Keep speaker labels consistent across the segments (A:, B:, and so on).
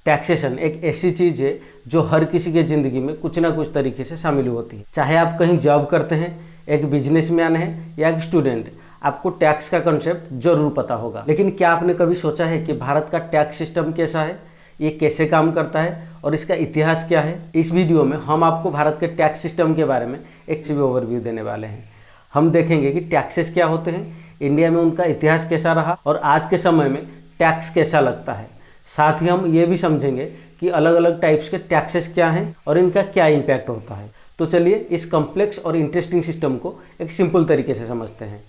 A: Taxation एक ऐसी चीज़ है जो हर किसी के ज़िंदगी में कुछ ना कुछ तरीके से शामिल होती है। चाहे आप कहीं जॉब करते हैं, एक बिजनेसमैन है या एक स्टूडेंट, आपको टैक्स का कॉन्सेप्ट जरूर पता होगा। लेकिन क्या आपने कभी सोचा है कि भारत का टैक्स सिस्टम कैसा है, ये कैसे काम करता है और इसका इतिहास क्या है? इस वीडियो में हम आपको भारत के टैक्स सिस्टम के बारे में एक सी ओवरव्यू देने वाले हैं। हम देखेंगे कि टैक्सेस क्या होते हैं, इंडिया में उनका इतिहास कैसा रहा और आज के समय में टैक्स कैसा लगता है। साथ ही हम ये भी समझेंगे कि अलग अलग टाइप्स के टैक्सेस क्या हैं और इनका क्या इम्पैक्ट होता है। तो चलिए इस कॉम्प्लेक्स और इंटरेस्टिंग सिस्टम को एक सिंपल तरीके से समझते हैं।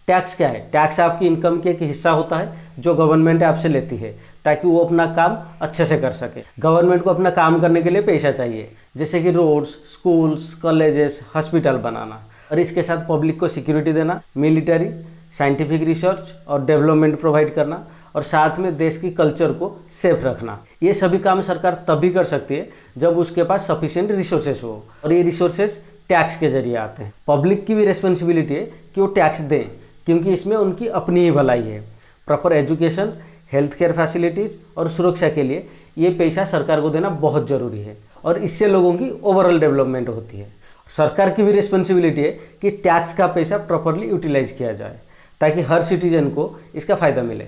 A: टैक्स क्या है? टैक्स आपकी इनकम के एक हिस्सा होता है जो गवर्नमेंट आपसे लेती है ताकि वो अपना काम अच्छे से कर सके। गवर्नमेंट को अपना काम करने के लिए पैसा चाहिए, जैसे कि रोड्स, स्कूल्स, कॉलेजेस, हॉस्पिटल बनाना, और इसके साथ पब्लिक को सिक्योरिटी देना, मिलिट्री, साइंटिफिक रिसर्च और डेवलपमेंट प्रोवाइड करना, और साथ में देश की कल्चर को सेफ रखना। ये सभी काम सरकार तभी कर सकती है जब उसके पास सफिशिएंट रिसोर्सेस हो, और ये रिसोर्सेस टैक्स के जरिए आते हैं। पब्लिक की भी रिस्पॉन्सिबिलिटी है कि वो टैक्स दें, क्योंकि इसमें उनकी अपनी ही भलाई है। Proper education, health care facilities और सुरक्षा के लिए ये पैसा सरकार को देना बहुत ज़रूरी है, और इससे लोगों की ओवरऑल डेवलपमेंट होती है। सरकार की भी रिस्पॉन्सिबिलिटी है कि टैक्स का पैसा प्रॉपरली यूटिलाइज किया जाए ताकि हर सिटीजन को इसका फ़ायदा मिले।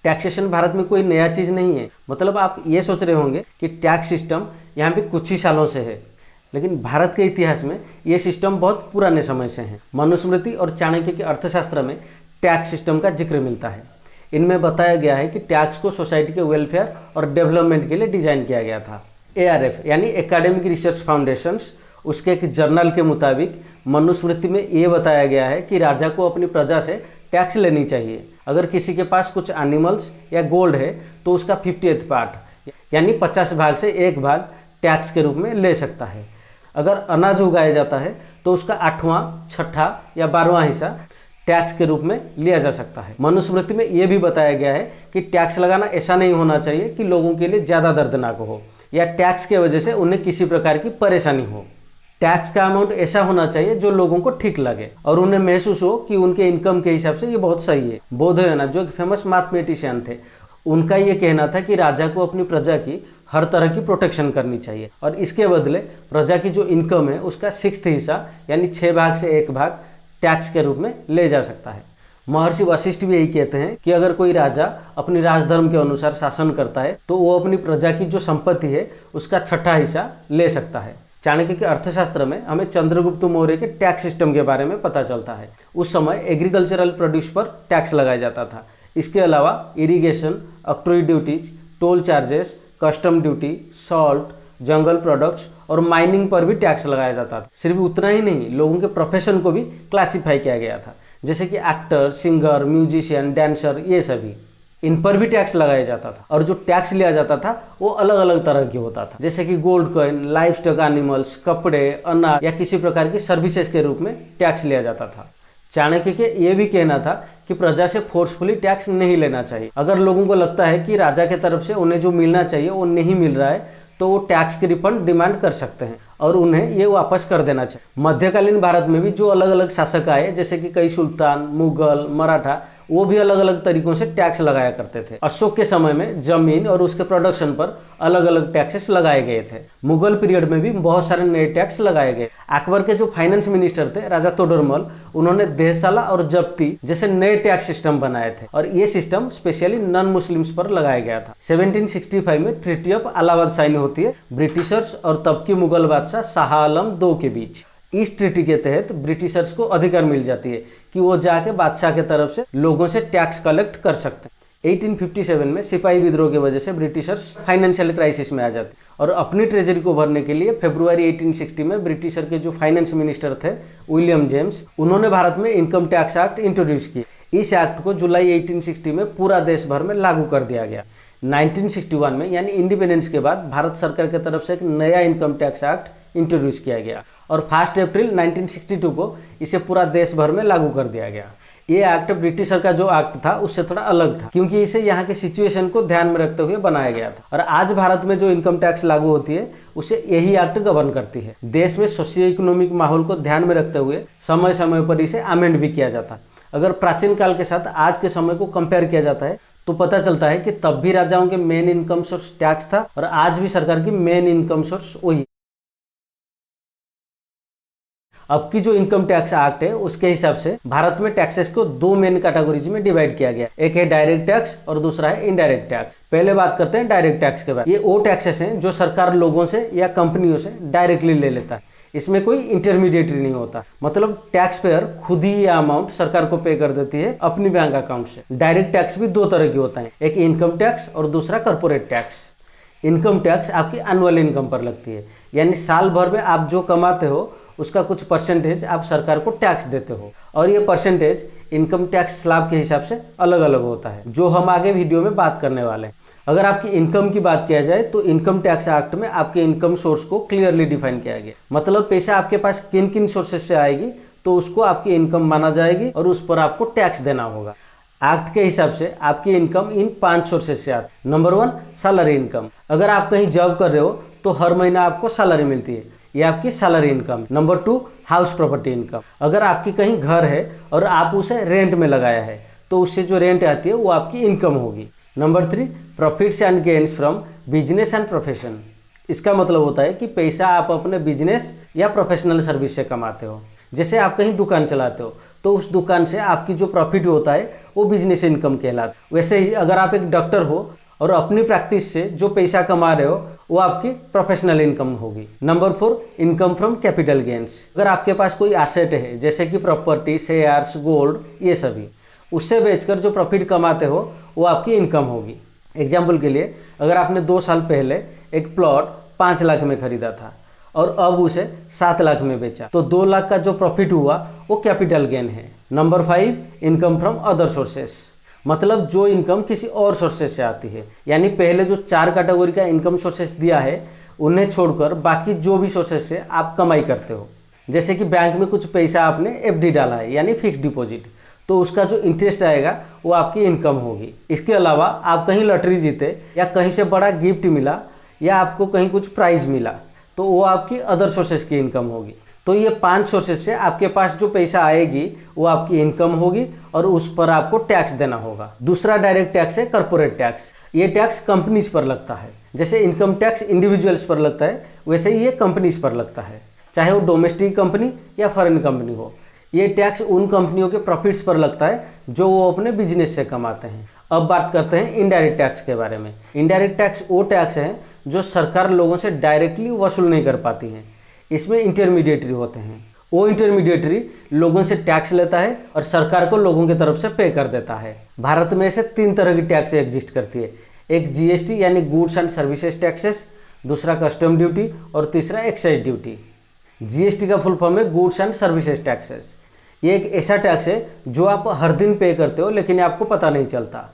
A: टैक्सेशन भारत में कोई नया चीज़ नहीं है। मतलब आप ये सोच रहे होंगे कि टैक्स सिस्टम यहाँ पे कुछ ही सालों से है, लेकिन भारत के इतिहास में ये सिस्टम बहुत पुराने समय से है। मनुस्मृति और चाणक्य के अर्थशास्त्र में टैक्स सिस्टम का जिक्र मिलता है। इनमें बताया गया है कि टैक्स को सोसाइटी के वेलफेयर और डेवलपमेंट के लिए डिजाइन किया गया था। ARF यानी एकेडमिक रिसर्च फाउंडेशंस, उसके एक जर्नल के मुताबिक मनुस्मृति में ये बताया गया है कि राजा को अपनी प्रजा से टैक्स लेनी चाहिए। अगर किसी के पास कुछ एनिमल्स या गोल्ड है तो उसका 50th पार्ट यानी 50 भाग से 1 भाग टैक्स के रूप में ले सकता है। अगर अनाज उगाया जाता है तो उसका 8वां, 6ठा या 12वां हिस्सा टैक्स के रूप में लिया जा सकता है। मनुस्मृति में यह भी बताया गया है कि टैक्स लगाना ऐसा नहीं होना चाहिए कि लोगों के लिए ज़्यादा दर्दनाक हो या टैक्स के वजह से उन्हें किसी प्रकार की परेशानी हो। टैक्स का अमाउंट ऐसा होना चाहिए जो लोगों को ठीक लगे और उन्हें महसूस हो कि उनके इनकम के हिसाब से ये बहुत सही है। बोधयन, जो एक फेमस मैथमेटिशियन थे, उनका ये कहना था कि राजा को अपनी प्रजा की हर तरह की प्रोटेक्शन करनी चाहिए और इसके बदले प्रजा की जो इनकम है उसका 6th हिस्सा यानी 6 भाग से 1 भाग टैक्स के रूप में ले जा सकता है। महर्षि वशिष्ठ भी यही कहते हैं कि अगर कोई राजा अपनी राजधर्म के अनुसार शासन करता है तो वो अपनी प्रजा की जो संपत्ति है उसका 6ठा हिस्सा ले सकता है। चाणक्य के अर्थशास्त्र में हमें चंद्रगुप्त मौर्य के टैक्स सिस्टम के बारे में पता चलता है। उस समय एग्रीकल्चरल प्रोड्यूस पर टैक्स लगाया जाता था। इसके अलावा irrigation, octroi duties, toll charges, custom duty, salt, जंगल प्रोडक्ट्स और माइनिंग पर भी टैक्स लगाया जाता था। सिर्फ उतना ही नहीं, लोगों के प्रोफेशन को भी क्लासिफाई किया गया था, जैसे कि एक्टर, सिंगर, म्यूजिशियन, डांसर, ये सभी, इन पर भी टैक्स लगाया जाता था। और जो टैक्स लिया जाता था वो अलग अलग तरह की होता था, जैसे कि gold coin, live stock animals, कपड़े, अनाज या किसी प्रकार की सर्विसेज के रूप में टैक्स लिया जाता था। चाणक्य के ये भी कहना था कि प्रजा से फोर्सफुली टैक्स नहीं लेना चाहिए। अगर लोगों को लगता है कि राजा की तरफ से उन्हें जो मिलना चाहिए वो नहीं मिल रहा है तो वो टैक्स की रिफंड डिमांड कर सकते हैं और उन्हें ये वापस कर देना चाहिए। मध्यकालीन भारत में भी जो अलग अलग शासक आए, जैसे कि कई सुल्तान, मुगल, मराठा, वो भी अलग अलग तरीकों से टैक्स लगाया करते थे। अशोक के समय में जमीन और उसके प्रोडक्शन पर अलग अलग टैक्सेस लगाए गए थे। मुगल पीरियड में भी बहुत सारे नए टैक्स लगाए गए। अकबर के जो फाइनेंस मिनिस्टर थे, राजा तोडरमल, उन्होंने देहसाला और जब्ती जैसे नए टैक्स सिस्टम बनाए थे और ये सिस्टम स्पेशली नॉन मुस्लिम्स पर लगाया गया था। 1765 में ट्रीटी ऑफ इलाहाबाद साइन होती है ब्रिटिशर्स और तब की मुगल बादशाह शाह आलम II के बीच। इस ट्रीटी के तहत ब्रिटिशर्स को अधिकार मिल जाती है कि वो जाके बादशाह के तरफ से लोगों से टैक्स कलेक्ट कर सकते हैं। 1857 में सिपाही विद्रोह की वजह से ब्रिटिशर्स फाइनेंशियल क्राइसिस में आ जाते और अपनी ट्रेजरी को भरने के लिए फरवरी 1860 में ब्रिटिशर के जो फाइनेंस मिनिस्टर थे विलियम जेम्स, उन्होंने भारत में इनकम टैक्स एक्ट इंट्रोड्यूस किया। इस एक्ट को जुलाई 1860 में पूरा देश भर में लागू कर दिया गया। 1961 में यानी इंडिपेंडेंस के बाद भारत सरकार की तरफ से एक नया इनकम टैक्स एक्ट इंट्रोड्यूस किया गया और 1 अप्रैल 1962 को इसे पूरा देश भर में लागू कर दिया गया। ये एक्ट ब्रिटिशर का जो एक्ट था उससे थोड़ा अलग था, क्योंकि इसे यहाँ के सिचुएशन को ध्यान में रखते हुए बनाया गया था। और आज भारत में जो इनकम टैक्स लागू होती है उसे यही एक्ट गवर्न करती है। देश में सोशियो इकोनॉमिक माहौल को ध्यान में रखते हुए समय समय पर इसे अमेंड भी किया जाता है। अगर प्राचीन काल के साथ आज के समय को कंपेयर किया जाता है तो पता चलता है कि तब भी राजाओं के मेन इनकम सोर्स टैक्स था और आज भी सरकार की मेन इनकम सोर्स वही। अब की जो इनकम टैक्स एक्ट है उसके हिसाब से भारत में टैक्सेस को दो मेन कैटेगरीज में डिवाइड किया गया। एक है डायरेक्ट टैक्स और दूसरा है इनडायरेक्ट टैक्स। पहले बात करते हैं डायरेक्ट टैक्स के बारे में। ये वो टैक्सेस हैं जो सरकार लोगों से या कंपनियों से डायरेक्टली ले लेता है, इसमें कोई इंटरमीडिएटरी नहीं होता। मतलब टैक्स पेयर खुद ही ये अमाउंट सरकार को पे कर देती है अपनी बैंक अकाउंट से। डायरेक्ट टैक्स भी दो तरह के होता है, एक इनकम टैक्स और दूसरा कॉर्पोरेट टैक्स। इनकम टैक्स आपकी एनुअल इनकम पर लगती है, यानी साल भर में आप जो कमाते हो उसका कुछ परसेंटेज आप सरकार को टैक्स देते हो, और ये परसेंटेज इनकम टैक्स स्लैब के हिसाब से अलग अलग होता है, जो हम आगे वीडियो में बात करने वाले हैं। अगर आपकी इनकम की बात किया जाए तो इनकम टैक्स एक्ट में आपके इनकम सोर्स को क्लियरली डिफाइन किया गया। मतलब पैसा आपके पास किन किन सोर्सेज से आएगी तो उसको आपकी इनकम माना जाएगी और उस पर आपको टैक्स देना होगा। एक्ट के हिसाब से आपकी इनकम इन 5 सोर्सेज से आती है। Number 1, salary income. अगर आप कहीं जॉब कर रहे हो तो हर महीना आपको सैलरी मिलती है, ये आपकी salary income. Number 2, house property income. अगर आपकी कहीं घर है और आप उसे रेंट में लगाया है तो उससे जो रेंट आती है वो आपकी इनकम होगी। Number 3, profits and gains from business and profession. इसका मतलब होता है कि पैसा आप अपने बिजनेस या प्रोफेशनल सर्विस से कमाते हो। जैसे आप कहीं दुकान चलाते हो तो उस दुकान से आपकी जो प्रॉफिट होता है वो बिजनेस इनकम कहलाता है। वैसे ही अगर आप एक डॉक्टर हो और अपनी प्रैक्टिस से जो पैसा कमा रहे हो वो आपकी प्रोफेशनल इनकम होगी। Number 4, income from capital gains. अगर आपके पास कोई एसेट है जैसे कि प्रॉपर्टी, शेयर्स, गोल्ड, ये सभी, उससे बेचकर जो प्रॉफिट कमाते हो वो आपकी इनकम होगी। एग्जाम्पल के लिए, अगर आपने 2 साल पहले एक प्लॉट 5 लाख में खरीदा था और अब उसे 7 लाख में बेचा तो 2 लाख का जो प्रॉफिट हुआ वो कैपिटल गेन है। Number 5, income from other sources. मतलब जो इनकम किसी और सोर्सेस से आती है, यानी पहले जो 4 कैटेगरी का इनकम सोर्सेस दिया है उन्हें छोड़कर बाकी जो भी सोर्सेस से आप कमाई करते हो। जैसे कि बैंक में कुछ पैसा आपने एफडी डाला है यानी फिक्स डिपॉजिट, तो उसका जो इंटरेस्ट आएगा वो आपकी इनकम होगी। इसके अलावा आप कहीं लॉटरी जीते या कहीं से बड़ा गिफ्ट मिला या आपको कहीं कुछ प्राइज मिला तो वो आपकी अदर सोर्सेस की इनकम होगी। तो ये 5 सोर्सेस से आपके पास जो पैसा आएगी वो आपकी इनकम होगी और उस पर आपको टैक्स देना होगा। दूसरा डायरेक्ट टैक्स है कॉर्पोरेट टैक्स। ये टैक्स कंपनीज पर लगता है। जैसे इनकम टैक्स इंडिविजुअल्स पर लगता है वैसे ही ये कंपनीज पर लगता है, चाहे वो डोमेस्टिक कंपनी या फॉरेन कंपनी हो। ये टैक्स उन कंपनियों के प्रॉफिट्स पर लगता है जो वो अपने बिजनेस से कमाते हैं। अब बात करते हैं इनडायरेक्ट टैक्स के बारे में। इनडायरेक्ट टैक्स वो टैक्स है जो सरकार लोगों से डायरेक्टली वसूल नहीं कर पाती है। इसमें इंटरमीडिएटरी होते हैं। वो इंटरमीडिएटरी लोगों से टैक्स लेता है और सरकार को लोगों की तरफ से पे कर देता है। भारत में ऐसे 3 तरह की टैक्स एग्जिस्ट करती है। एक जीएसटी यानी गुड्स एंड सर्विसेज टैक्सेस, दूसरा कस्टम ड्यूटी और तीसरा एक्साइज ड्यूटी। जीएसटी का फुल फॉर्म है गुड्स एंड सर्विसेज टैक्सेस। ये एक ऐसा टैक्स है जो आप हर दिन पे करते हो लेकिन आपको पता नहीं चलता।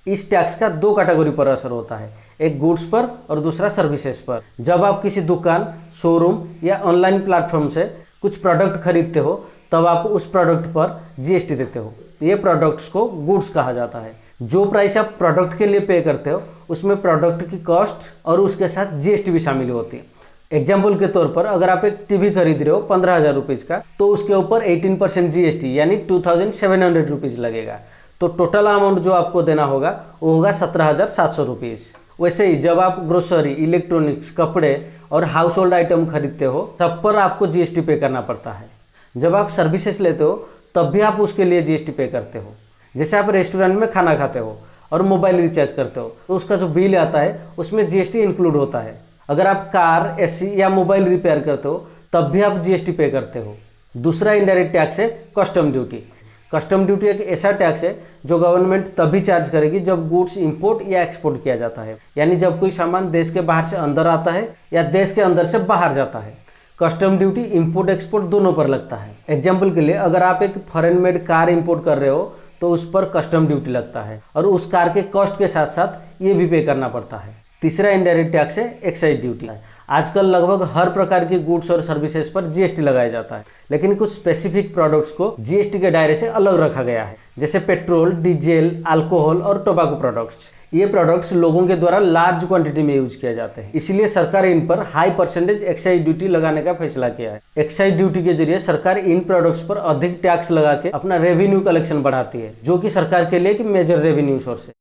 A: इस टैक्स का 2 कैटेगरी पर असर होता है, एक गुड्स पर और दूसरा सर्विसेज पर। जब आप किसी दुकान, शोरूम या ऑनलाइन प्लेटफॉर्म से कुछ प्रोडक्ट खरीदते हो तब आप उस प्रोडक्ट पर जीएसटी देते हो। ये प्रोडक्ट्स को गुड्स कहा जाता है। जो प्राइस आप प्रोडक्ट के लिए पे करते हो उसमें प्रोडक्ट की कॉस्ट और उसके साथ जीएसटी भी शामिल होती है। एग्जाम्पल के तौर पर अगर आप एक टीवी खरीद रहे हो 15,000 रुपीज़ का तो उसके ऊपर 18% जीएसटी यानी 2,700 रुपीज़ लगेगा। तो टोटल अमाउंट जो आपको देना होगा वो होगा 17,700 रुपीज़। वैसे ही जब आप ग्रोसरी, इलेक्ट्रॉनिक्स, कपड़े और हाउस होल्ड आइटम खरीदते हो सब पर आपको जीएसटी पे करना पड़ता है। जब आप सर्विसेज लेते हो तब भी आप उसके लिए जीएसटी पे करते हो। जैसे आप रेस्टोरेंट में खाना खाते हो और मोबाइल रिचार्ज करते हो तो उसका जो बिल आता है उसमें जीएसटी इंक्लूड होता है। अगर आप कार, एसी या मोबाइल रिपेयर करते हो तब भी आप जीएसटी पे करते हो। दूसरा इनडायरेक्ट टैक्स है कस्टम ड्यूटी। कस्टम ड्यूटी एक ऐसा टैक्स है जो गवर्नमेंट तभी चार्ज करेगी जब गुड्स इंपोर्ट या एक्सपोर्ट किया जाता है, यानी जब कोई सामान देश के बाहर से अंदर आता है या देश के अंदर से बाहर जाता है। कस्टम ड्यूटी इंपोर्ट एक्सपोर्ट दोनों पर लगता है। एग्जाम्पल के लिए अगर आप एक फॉरेन मेड कार इंपोर्ट कर रहे हो तो उस पर कस्टम ड्यूटी लगता है और उस कार के कॉस्ट के साथ साथ ये भी पे करना पड़ता है। तीसरा इनडायरेक्ट टैक्स है एक्साइज ड्यूटी। आजकल लगभग हर प्रकार की गुड्स और सर्विसेज पर जीएसटी लगाया जाता है, लेकिन कुछ स्पेसिफिक प्रोडक्ट्स को जीएसटी के दायरे से अलग रखा गया है, जैसे पेट्रोल, डीजल, अल्कोहल और टोबैको प्रोडक्ट्स। ये प्रोडक्ट्स लोगों के द्वारा लार्ज क्वांटिटी में यूज किए जाते हैं, इसलिए सरकार इन पर हाई परसेंटेज एक्साइज ड्यूटी लगाने का फैसला किया है। एक्साइज ड्यूटी के जरिए सरकार इन प्रोडक्ट्स पर अधिक टैक्स लगा के अपना रेवेन्यू कलेक्शन बढ़ाती है, जो कि सरकार के लिए एक मेजर रेवेन्यू सोर्स है।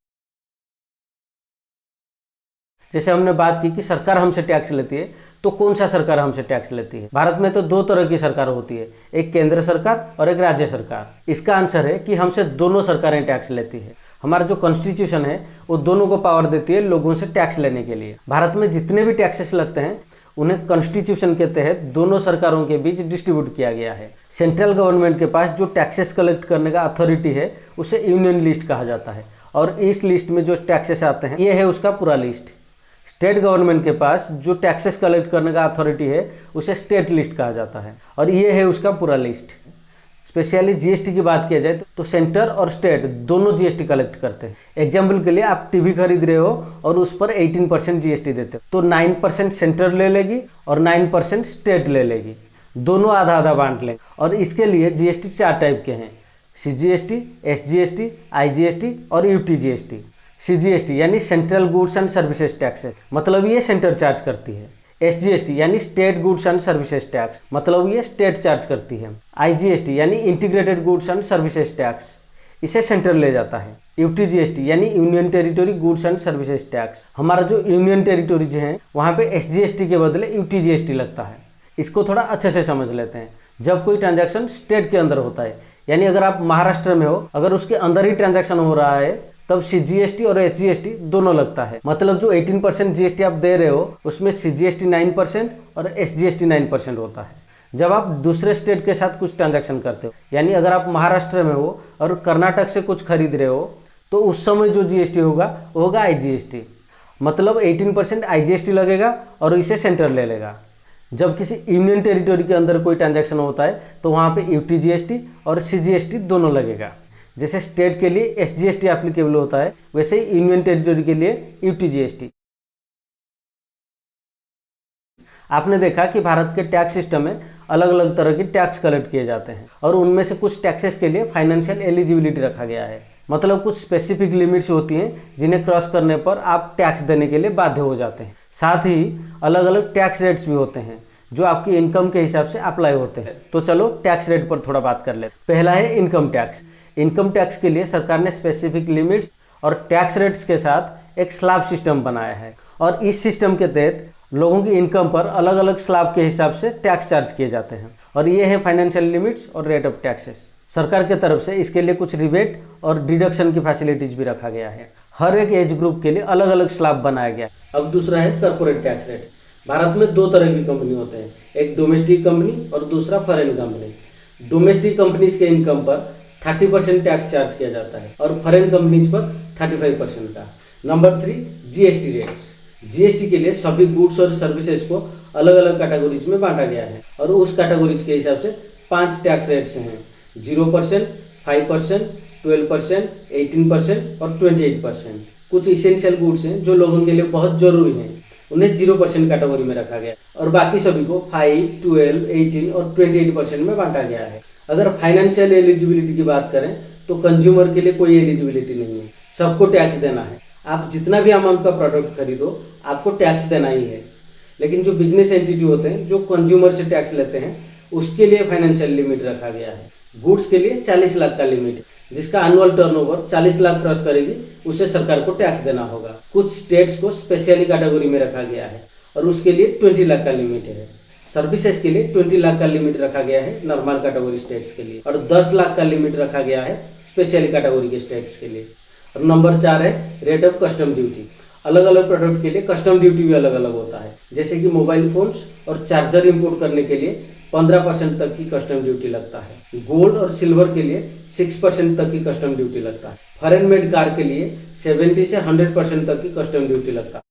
A: जैसे हमने बात की कि सरकार हमसे टैक्स लेती है, तो कौन सा सरकार हमसे टैक्स लेती है? भारत में तो दो तरह की सरकार होती है, एक केंद्र सरकार और एक राज्य सरकार। इसका आंसर है कि हमसे दोनों सरकारें टैक्स लेती है। हमारा जो कॉन्स्टिट्यूशन है वो दोनों को पावर देती है लोगों से टैक्स लेने के लिए। भारत में जितने भी टैक्सेस लगते हैं उन्हें कॉन्स्टिट्यूशन के तहत दोनों सरकारों के बीच डिस्ट्रीब्यूट किया गया है। सेंट्रल गवर्नमेंट के पास जो टैक्सेस कलेक्ट करने का अथॉरिटी है उसे यूनियन लिस्ट कहा जाता है, और इस लिस्ट में जो टैक्सेस आते हैं ये है उसका पूरा लिस्ट। स्टेट गवर्नमेंट के पास जो टैक्सेस कलेक्ट करने का अथॉरिटी है उसे स्टेट लिस्ट कहा जाता है, और ये है उसका पूरा लिस्ट। स्पेशली जीएसटी की बात किया जाए तो सेंटर और स्टेट दोनों जीएसटी कलेक्ट करते हैं। एग्जाम्पल के लिए आप टीवी खरीद रहे हो और उस पर 18% जीएसटी देते हो, तो 9% सेंटर ले लेगी और 9% स्टेट ले लेगी, दोनों आधा आधा बांट लेंगे। और इसके लिए जीएसटी 4 टाइप के हैं: सीजीएसटी, एसजीएसटी, आईजीएसटी और यूटीजीएसटी। सीजीएसटी यानी central goods and services taxes, मतलब ये सेंटर चार्ज करती है। एसजीएसटी यानी state goods and services tax, मतलब ये स्टेट चार्ज करती है। आईजीएसटी यानी integrated goods and services tax, इसे सेंटर ले जाता है। यूटीजीएसटी यानी union territory goods and services tax, हमारा जो यूनियन टेरिटरीज है वहाँ पे एसजीएसटी के बदले यूटीजीएसटी लगता है। इसको थोड़ा अच्छे से समझ लेते हैं। जब कोई ट्रांजैक्शन स्टेट के अंदर होता है, यानी अगर आप महाराष्ट्र में हो, अगर उसके अंदर ही ट्रांजैक्शन हो रहा है, तब सीजीएसटी और एसजीएसटी दोनों लगता है। मतलब जो 18% जीएसटी आप दे रहे हो उसमें सीजीएसटी 9% और एसजीएसटी 9% होता है। जब आप दूसरे स्टेट के साथ कुछ ट्रांजैक्शन करते हो, यानी अगर आप महाराष्ट्र में हो और कर्नाटक से कुछ खरीद रहे हो, तो उस समय जो जीएसटी होगा वो होगा आईजीएसटी। मतलब 18% आईजीएसटी लगेगा और इसे सेंटर ले लेगा। जब किसी यूनियन टेरिटरी के अंदर कोई ट्रांजैक्शन होता है तो वहाँ पे यूटीजीएसटी और सीजीएसटी दोनों लगेगा। जैसे स्टेट के लिए एसजीएसटी एप्लीकेबल होता है, वैसे ही यूनियन टेरिटरी के लिए यूटीजीएसटी। आपने देखा कि भारत के टैक्स सिस्टम में अलग अलग तरह की टैक्स कलेक्ट किए जाते हैं, और उनमें से कुछ टैक्सेस के लिए फाइनेंशियल एलिजिबिलिटी रखा गया है। मतलब कुछ स्पेसिफिक लिमिट्स होती हैं जिन्हें क्रॉस करने पर आप टैक्स देने के लिए बाध्य हो जाते हैं। साथ ही अलग अलग टैक्स रेट्स भी होते हैं जो आपकी इनकम के हिसाब से अप्लाई होते हैं। तो चलो टैक्स रेट पर थोड़ा बात कर लेते हैं। पहला है इनकम टैक्स। इनकम टैक्स के लिए सरकार ने स्पेसिफिक लिमिट्स और टैक्स रेट्स के साथ एक स्लैब सिस्टम बनाया है, और इस सिस्टम के तहत लोगों की इनकम पर अलग अलग स्लैब के हिसाब से टैक्स चार्ज किए जाते हैं, और ये है फाइनेंशियल लिमिट्स और रेट ऑफ टैक्सेस। सरकार की तरफ से इसके लिए कुछ रिबेट और डिडक्शन की फैसिलिटीज भी रखा गया है। हर एक एज ग्रुप के लिए अलग अलग स्लैब बनाया गया। अब दूसरा है कॉर्पोरेट टैक्स रेट। भारत में 2 तरह की कंपनी होते हैं, एक डोमेस्टिक कंपनी और दूसरा फॉरेन कंपनी। डोमेस्टिक कंपनीज के इनकम पर 30% टैक्स चार्ज किया जाता है और फॉरेन कंपनीज पर 35% का। Number 3, GST rates. जीएसटी के लिए सभी गुड्स और सर्विसेज को अलग अलग कैटेगरीज में बांटा गया है, और उस कैटेगरीज के हिसाब से 5 टैक्स रेट्स हैं: 0%, 5%, 12%, 18% और 28%। कुछ इसेंशियल गुड्स हैं जो लोगों के लिए बहुत जरूरी हैं, उन्हें 0% कैटेगरी में रखा गया, और बाकी सभी को 5, 12, 18 और 28% में बांटा गया है। अगर फाइनेंशियल एलिजिबिलिटी की बात करें तो कंज्यूमर के लिए कोई एलिजिबिलिटी नहीं है, सबको टैक्स देना है। आप जितना भी अमाउंट का प्रोडक्ट खरीदो आपको टैक्स देना ही है। लेकिन जो बिजनेस एंटिटी होते हैं जो कंज्यूमर से टैक्स लेते हैं उसके लिए फाइनेंशियल लिमिट रखा गया है। गुड्स के लिए 40 लाख का लिमिट, जिसका एनुअल टर्नओवर 40 लाख क्रॉस करेगी उसे सरकार को टैक्स देना होगा। कुछ स्टेट्स को स्पेशली कैटेगरी में रखा गया है और उसके लिए 20 लाख का लिमिट है। सर्विसेज के लिए 20 लाख का लिमिट रखा गया है नॉर्मल कैटेगरी स्टेट्स के लिए, और 10 लाख का लिमिट रखा गया है स्पेशली कैटेगरी के स्टेट्स के लिए। और नंबर 4 है रेट ऑफ कस्टम ड्यूटी। अलग अलग प्रोडक्ट के लिए कस्टम ड्यूटी भी अलग अलग होता है। जैसे कि मोबाइल फोन्स और चार्जर इंपोर्ट करने के लिए 15% तक की कस्टम ड्यूटी लगता है। गोल्ड और सिल्वर के लिए 6% तक की कस्टम ड्यूटी लगता है। फॉरेन मेड कार के लिए 70 से 100% तक की कस्टम ड्यूटी लगता है।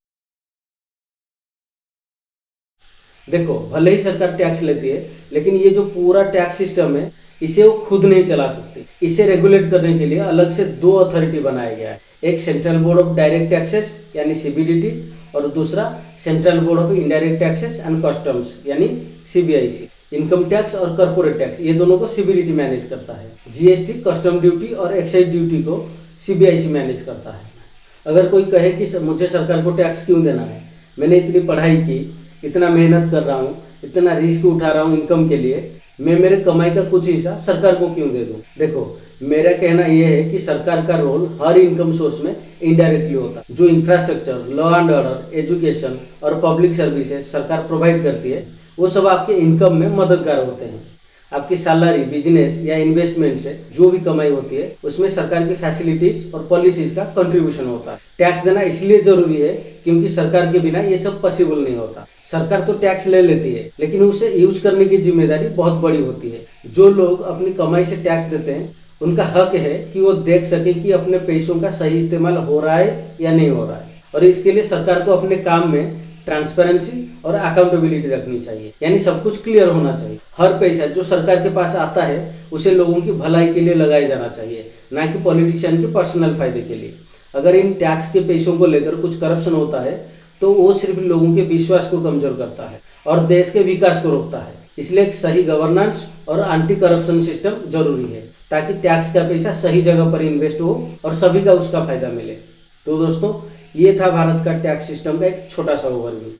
A: देखो, भले ही सरकार टैक्स लेती है, लेकिन ये जो पूरा टैक्स सिस्टम है इसे वो खुद नहीं चला सकती। इसे रेगुलेट करने के लिए अलग से 2 अथॉरिटी बनाया गया है। एक central board of direct taxes यानी सीबीडीटी, और दूसरा central board of indirect taxes and customs यानी सीबीआईसी। इनकम टैक्स और कॉर्पोरेट टैक्स ये दोनों को सीबीडीटी मैनेज करता है। जीएसटी, कस्टम ड्यूटी और एक्साइज ड्यूटी को सीबीआईसी मैनेज करता है। अगर कोई कहे कि मुझे सरकार को टैक्स क्यों देना है, मैंने इतनी पढ़ाई की, इतना मेहनत कर रहा हूँ, इतना रिस्क उठा रहा हूँ इनकम के लिए, मैं मेरे कमाई का कुछ हिस्सा सरकार को क्यों दे दूँ। देखो, मेरा कहना यह है कि सरकार का रोल हर इनकम सोर्स में इनडायरेक्टली होता है। जो infrastructure, law and order, education और पब्लिक सर्विसेज सरकार प्रोवाइड करती है, वो सब आपके इनकम में मददगार होते हैं। आपकी सैलरी, बिजनेस या इन्वेस्टमेंट से जो भी कमाई होती है उसमें सरकार की फैसिलिटीज और पॉलिसीज का कंट्रीब्यूशन होता है। टैक्स देना इसलिए जरूरी है क्योंकि सरकार के बिना ये सब पॉसिबल नहीं होता। सरकार तो टैक्स ले लेती है लेकिन उसे यूज करने की जिम्मेदारी बहुत बड़ी होती है। जो लोग अपनी कमाई से टैक्स देते हैं उनका हक है कि वो देख सके कि अपने पैसों का सही इस्तेमाल हो रहा है या नहीं हो रहा है, और इसके लिए सरकार को अपने काम में ट्रांसपेरेंसी और अकाउंटेबिलिटी रखनी चाहिए, यानी सब कुछ क्लियर होना चाहिए। हर पैसा जो सरकार के पास आता है उसे लोगों की भलाई के लिए लगाया जाना चाहिए, ना कि पॉलिटिशियन के पर्सनल फायदे के लिए। अगर इन टैक्स के पैसों को लेकर कुछ करप्शन होता है तो वो सिर्फ लोगों के विश्वास को कमजोर करता है और देश के विकास को रोकता है। इसलिए एक सही गवर्नेंस और एंटी करप्शन सिस्टम जरूरी है ताकि टैक्स का पैसा सही जगह पर इन्वेस्ट हो और सभी का उसका फायदा मिले। तो दोस्तों, ये था भारत का टैक्स सिस्टम का एक छोटा सा ओवरव्यू।